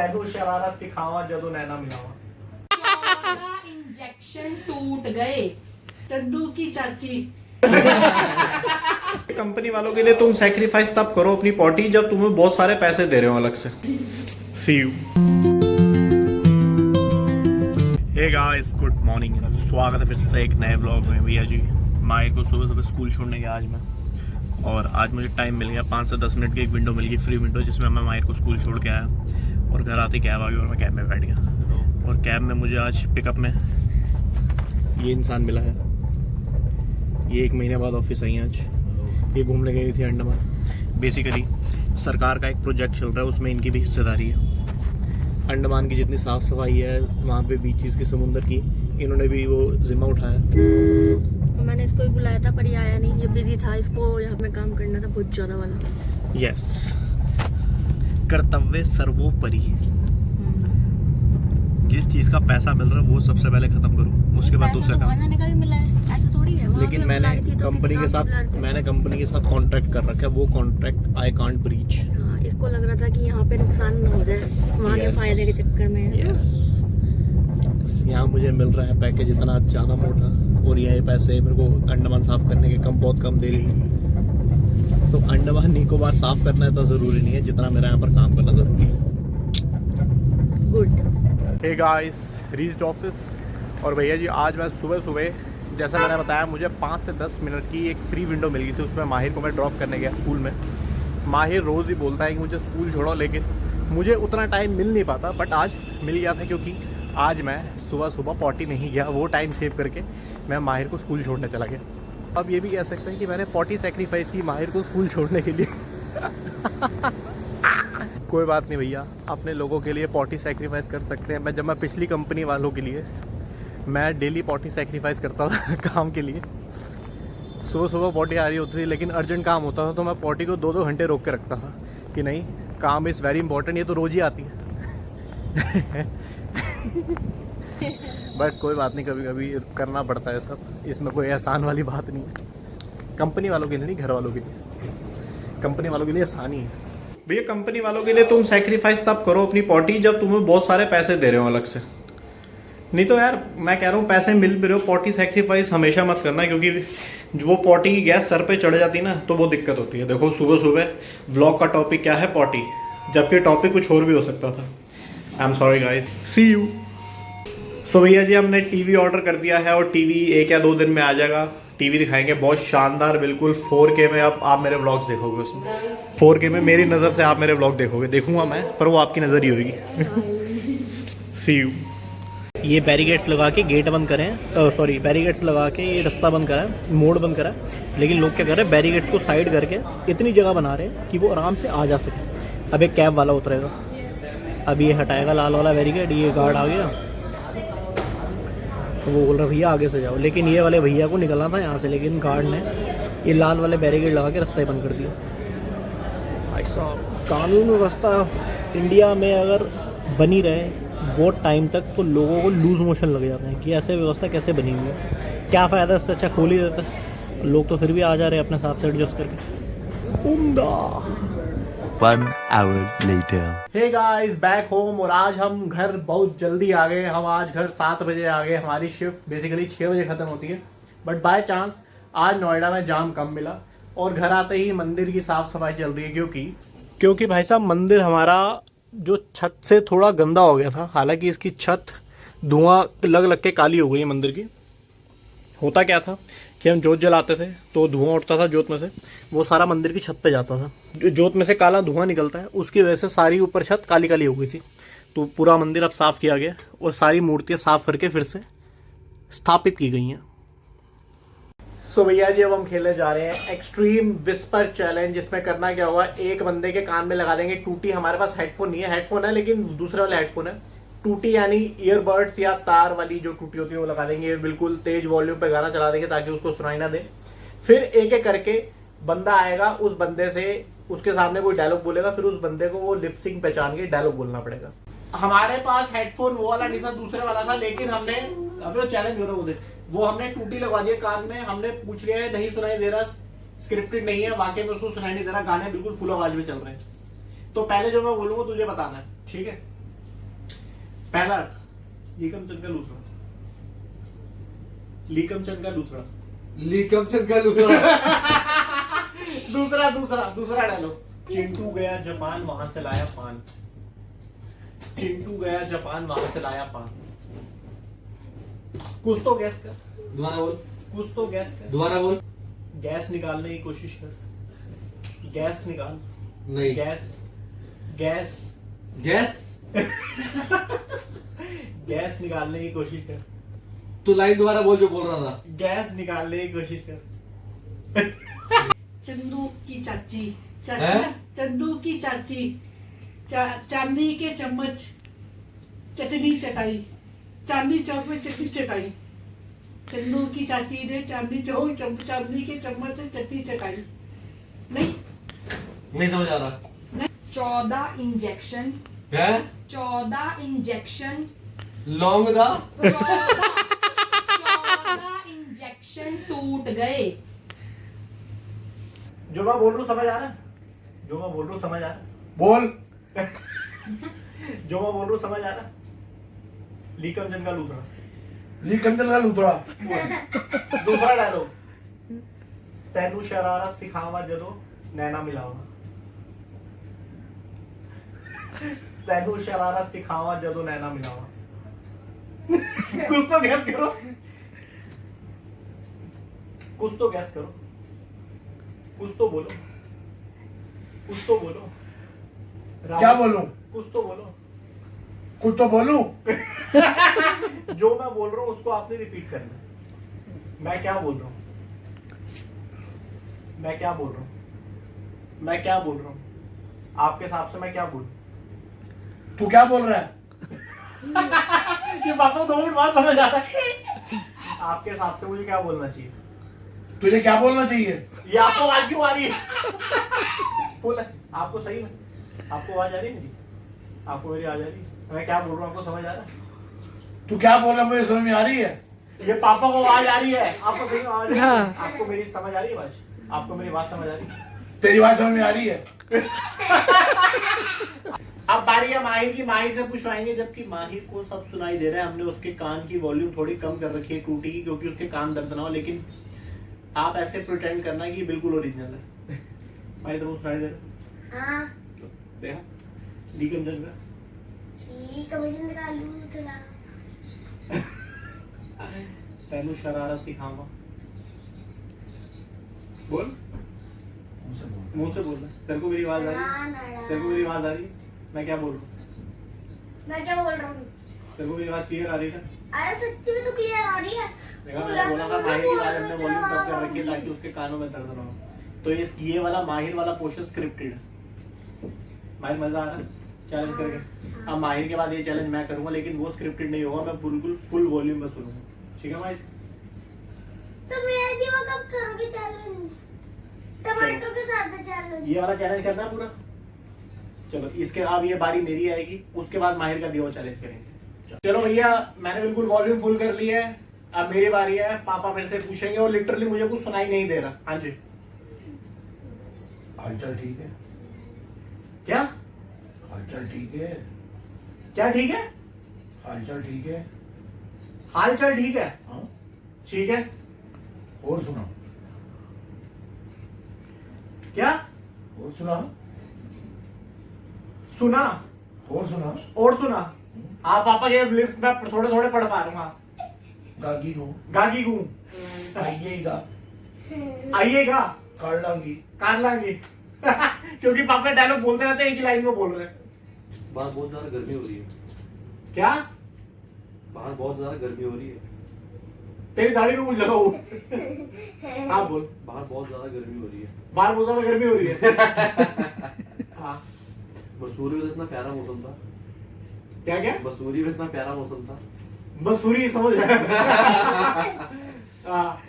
तेनू शरारत सिखावा जदों नैना मिलावा। इंजेक्शन टूट गए चंदू की चाची। कंपनी वालों के लिए तुम सैक्रिफाइस तब करो अपनी पॉटी जब तुम्हें बहुत सारे पैसे दे रहे हो अलग से। See you. Hey guys, good morning. स्वागत है फिर से एक नए ब्लॉग में। भैया जी माहिर को सुबह सुबह स्कूल छोड़ने गया आज मैं, और आज मुझे टाइम मिल गया 5 से 10 मिनट की एक विंडो मिल गई, फ्री विंडो, जिसमें मैं माहिर को स्कूल छोड़ के आया और घर आते कैब आ गई और मैं कैब में बैठ गया। और कैब में मुझे आज पिकअप में ये इंसान मिला है। ये 1 महीने बाद ऑफिस आई हैं आज। ये घूमने गई थी अंडमान। बेसिकली सरकार का एक प्रोजेक्ट चल रहा है, उसमें इनकी भी हिस्सेदारी है। अंडमान की जितनी साफ़ सफाई है वहाँ पे बीचेस की, समुंदर की, इन्होंने भी वो जिम्मा उठाया। मैंने इसको ही बुलाया था पर ये आया नहीं, ये बिजी था, इसको यहाँ पे काम करना था बहुत ज़्यादा वाला। यस, कर्तव्य सर्वोपरि। जिस चीज़ का पैसा मिल रहा है वो सबसे पहले खत्म करो, उसके बाद दूसरा काम। जाने का भी मिला है, ऐसा थोड़ी है। लेकिन मैंने कंपनी के साथ कॉन्ट्रैक्ट कर रखा है, वो कॉन्ट्रैक्ट आई कांट ब्रीच। इसको लग रहा था कि यहाँ पे नुकसान न हो जाए वहाँ के फायदे के चक्कर में। यहाँ मुझे मिल रहा है पैकेज इतना ज़्यादा मोटा, और यही पैसे मेरे को अंडमान साफ करने के बहुत कम दे रही है। तो अंडमान निकोबार साफ करना इतना ज़रूरी नहीं है जितना मेरा यहाँ पर काम करना ज़रूरी है। Good. Hey guys, reached office. और भैया जी आज मैं सुबह जैसा मैंने बताया, मुझे 5 से 10 मिनट की एक फ्री विंडो मिल गई थी। उसमें माहिर को मैं ड्रॉप करने गया स्कूल में। माहिर रोज़ ही बोलता है कि मुझे स्कूल छोड़ो, लेकिन मुझे उतना टाइम मिल नहीं पाता, बट आज मिल गया था क्योंकि आज मैं सुबह पॉटी नहीं गया। वो टाइम सेव करके मैं माहिर को स्कूल छोड़ने चला गया। अब ये भी कह सकते हैं कि मैंने पॉटी सेक्रीफाइस की माहिर को स्कूल छोड़ने के लिए। कोई बात नहीं भैया, अपने लोगों के लिए पॉटी सेक्रीफाइस कर सकते हैं। जब मैं पिछली कंपनी वालों के लिए मैं डेली पॉटी सेक्रीफाइस करता था काम के लिए। सुबह पॉटी आ रही होती थी, लेकिन अर्जेंट काम होता था तो मैं पॉटी को 2-2 घंटे रोक के रखता था कि नहीं, काम इज़ वेरी इंपॉर्टेंट, ये तो रोज़ ही आती है। बट कोई बात नहीं, कभी कभी करना पड़ता है सब, इसमें कोई आसान वाली बात नहीं है। कंपनी वालों के लिए नहीं, घर वालों के लिए। कंपनी वालों के लिए आसानी है भैया। कंपनी वालों के लिए तुम सैक्रिफाइस तब करो अपनी पॉटी जब तुम्हें बहुत सारे पैसे दे रहे हो अलग से। नहीं तो यार मैं कह रहा हूँ पैसे मिल भी रहे हो, पॉटी सेक्रीफाइस हमेशा मत करना, क्योंकि वो पॉटी की गैस सर पे चढ़ जाती है ना तो वो दिक्कत होती है। देखो सुबह व्लॉग का टॉपिक क्या है, पॉटी, जबकि टॉपिक कुछ और भी हो सकता था। I am sorry guys, see you. So भैया जी हमने टीवी ऑर्डर कर दिया है और टीवी 1 या 2 दिन में आ जाएगा। टीवी दिखाएंगे बहुत शानदार, बिल्कुल 4K में। अब आप मेरे व्लॉग्स देखोगे उसमें, 4K में मेरी नज़र से आप मेरे व्लॉग देखोगे। देखूंगा मैं, पर वो आपकी नज़र ही होगी। सी यू। ये बैरिकेड्स लगा के गेट बंद करें, बैरिकेड्स लगा के ये रास्ता बंद करा है, मोड़ बंद करा है। लेकिन लोग क्या कर रहे हैं, बैरिकेड्स को साइड करके इतनी जगह बना रहे हैं कि वो आराम से आ जा सके। अब एक कैब वाला उतरेगा, अब ये हटाएगा लाल वाला बैरिकेड, ये गार्ड आ गया तो वो बोल रहा भैया आगे से जाओ, लेकिन ये वाले भैया को निकलना था यहाँ से, लेकिन गार्ड ने ये लाल वाले बैरिकेड लगा के रास्ता ही बंद कर दिया। भाई साहब, कानून व्यवस्था इंडिया में अगर बनी रहे बहुत टाइम तक तो लोगों को लूज मोशन लग जाते हैं कि ऐसे व्यवस्था कैसे बनी हुई है, क्या फ़ायदा, इससे अच्छा खोल ही देता है। लोग तो फिर भी आ जा रहे हैं अपने हिसाब से एडजस्ट करके। उम्दा। 1 hour later. Hey guys, back home. और आज हम घर बहुत जल्दी आ गए। हम आज घर 7 बजे आ गए। हमारी शिफ्ट बेसिकली 6 बजे ख़त्म होती है, बट बाय चांस आज नोएडा में जाम कम मिला और घर आते ही मंदिर की साफ़ सफाई चल रही है, क्योंकि भाई साहब मंदिर हमारा जो छत से थोड़ा गंदा हो गया था। हालांकि इसकी छत धुआं लग के काली हो गई है मंदिर की। होता क्या था कि हम जोत जलाते थे तो धुआं उठता था जोत में से, वो सारा मंदिर की छत पे जाता था। जो जोत में से काला धुआं निकलता है, उसकी वजह से सारी ऊपर छत काली काली हो गई थी। तो पूरा मंदिर अब साफ़ किया गया और सारी मूर्तियाँ साफ़ करके फिर से स्थापित की गई हैं। सो भैया जी अब हम खेलने जा रहे हैं एक्सट्रीम विस्पर चैलेंज। इसमें करना क्या होगा, एक बंदे के कान में लगा देंगे टूटी। हमारे पास हेडफोन नहीं है, हेडफोन है लेकिन दूसरे वाले हेडफोन है। टूटी यानी ईयरबड्स या तार वाली जो टूटी होती है वो लगा देंगे, बिल्कुल तेज वॉल्यूम पे गाना चला देंगे ताकि उसको सुनाई ना दे। फिर एक एक करके बंदा आएगा, उस बंदे से उसके सामने कोई डायलॉग बोलेगा, फिर उस बंदे को वो लिपसिंग पहचान के डायलॉग बोलना पड़ेगा। हमारे पास हेडफोन वो वाला नहीं था, दूसरे वाला था, लेकिन हमने अभी वो चैलेंज हो रहा है वो हमने टूटी लगवा दिया कान में। हमने पूछ लिया है नहीं सुनाई दे रहा, स्क्रिप्टेड नहीं है, वाकई में उसको सुनाई नहीं दे रहा, गाने बिल्कुल फुल आवाज में चल रहे हैं। तो पहले जो मैं बोलूंगा तुझे बताना है, ठीक है? पहला लीकमचंद का लूथड़ा। लीकमचंद का लूथड़ा। लीकमचंद का लूथड़ा। दूसरा डायलॉग। चिंटू गया जापान, वहां से लाया पान। चिंटू गया जापान, वहां से लाया पान। कुछ तो गैस कर। दोबारा बोल। कुछ तो गैस कर। दोबारा बोल। गैस निकालने की कोशिश कर। गैस निकाल। नहीं। Gas gas gas. गैस निकालने की कोशिश कर। तू लाइन दोबारा बोल जो बोल रहा था। गैस निकालने की कोशिश कर। चंदू की चाची। हैं? चंदू की चाची। चांदी के चम्मच चटनी चटाई। चांदी चौक में चटनी चटाई। चंदू की चाची ने चांदी के चम्मच से चटनी चटाई। नहीं नहीं समझ आ रहा। 14 इंजेक्शन। है 14 इंजेक्शन। लौंग दा। 14 इंजेक्शन टूट गए। जो मैं बोल रहा हूँ समझ आ रहा है? जो मैं बोल रहा हूँ समझ आ रहा है? बोल। जो मैं बोल रहा हूँ समझ आ रहा है? लीकमचंद का लूथड़ा। लीकमचंद का लूथड़ा। दूसरा डायलॉग। तैनू शरारत सिखावा जदों नैना मिलावा। तैनू शरारत सिखावा जदों नैना मिलावा। कुछ तो गैस करो। कुछ तो गैस करो। कुछ तो बोलो। कुछ तो बोलो। क्या बोलूं? कुछ तो बोलो। कुछ तो बोलूं? जो मैं बोल रहा हूँ उसको आपने रिपीट करना। मैं क्या बोल रहा हूँ? मैं क्या बोल रहा हूँ? मैं क्या बोल रहा हूँ? आपके हिसाब से मैं क्या बोल? तू क्या बोल रहा है? ये पापा 2 मिनट बाद समझ आ रहा है। आपके हिसाब से मुझे क्या बोलना चाहिए? तुझे क्या बोलना चाहिए? ये आपको आवाज क्यों आ रही है? फुल है आपको सही में? आपको आवाज आ रही है मेरी? आपको मेरी आवाज आ रही है? मैं क्या बोल रहा हूँ आपको समझ आ रहा है? तू क्या बोल रहा है मुझे समझ में आ रही है? ये पापा को आवाज आ रही है। आपको सही में आवाज आ रही है? आपको मेरी समझ आ रही है आवाज? आपको मेरी बात समझ आ रही है? तेरी बात समझ में आ रही है? अब बारी है माहिर की। माहिर से पूछवाएंगे, जबकि माहिर को सब सुनाई दे रहा है। हमने उसके कान की वॉल्यूम थोड़ी कम कर रखी है टूटी की, क्योंकि उसके कान दर्द ना हो। लेकिन आप ऐसे प्रिटेंड करना कि बिल्कुल ओरिजिनल है। माहिर तो सुनाई दे रहा है? हाँ देखा लीकमचंद का। लीकमचंद का लूथड़ा। तैनू शरारत सिखावा। बोल। मुंह से बोल रहा है। तेरे को मेरी आवाज आ रही है? तेरे को मेरी आवाज आ रही है? मैं क्या बोल रहा हूँ? मैं क्या बोल रहा हूँ? तेरे को मेरी आवाज क्लियर आ रही है? अरे सच्ची में तो क्लियर आ रही है। देखा मैंने बोला था माहिर की आवाज हमने वॉल्यूम कम कर रखी है ताकि उसके कानों में दर्द ना हो। तो ये वाला माहिर वाला पोर्शन स्क्रिप्टेड है। माहिर मजा आ रहा है चैलेंज करके? अब माहिर के बाद ये चैलेंज मैं करूंगा, लेकिन वो स्क्रिप्टेड नहीं होगा। मैं बिल्कुल फुल वॉल्यूम में सुनूंगा। ठीक है माहिर? तो मेरे दिमाग कब करोगे चैलेंज? टमाटर के साथ चैलेंज। ये वाला चैलेंज करना है पूरा। चलो इसके अब ये बारी मेरी आएगी, उसके बाद माहिर का दिया चैलेंज करेंगे। चलो भैया मैंने बिल्कुल वॉल्यूम फुल कर ली है। अब मेरी बारी है। पापा मेरे से पूछेंगे और लिटरली मुझे कुछ सुनाई नहीं दे रहा। हाँ जी। हालचाल ठीक है? क्या हालचाल ठीक है? क्या ठीक है? हालचाल ठीक है? हाल चाल ठीक है? हाँ। ठीक है। और सुना? क्या और सुना? सुना? और सुना? और सुना? आप पापा के लिप्स में थोड़े थोड़े पढ़ पा रहा हूँ। गागी को गागी गू आइएगा, आइएगा, काट लांगी। काट लाएंगे। क्योंकि पापा डायलॉग बोलते रहते हैं, एक ही लाइन में बोल रहे हैं। बाहर बहुत ज्यादा गर्मी हो रही है। क्या? बाहर बहुत ज्यादा गर्मी हो रही है। तेरी दाढ़ी में कुछ लगा हुआ। हाँ बोल। बाहर बहुत ज्यादा गर्मी हो रही है। बाहर बहुत ज्यादा गर्मी हो रही है। हाँ। मसूरी में तो इतना प्यारा मौसम था। क्या क्या? मसूरी में इतना प्यारा मौसम था। मसूरी समझ हाँ।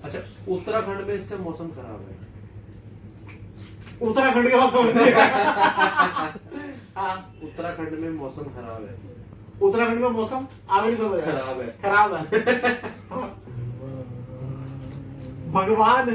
अच्छा उत्तराखंड में इस टाइम मौसम खराब है। उत्तराखंड के पास समझ नहीं आया। हाँ। उत्तराखंड में मौसम खराब है। उत्तराखंड में मौसम आगे नहीं समझ आया। खराब है। खराब है। हाँ। भगवान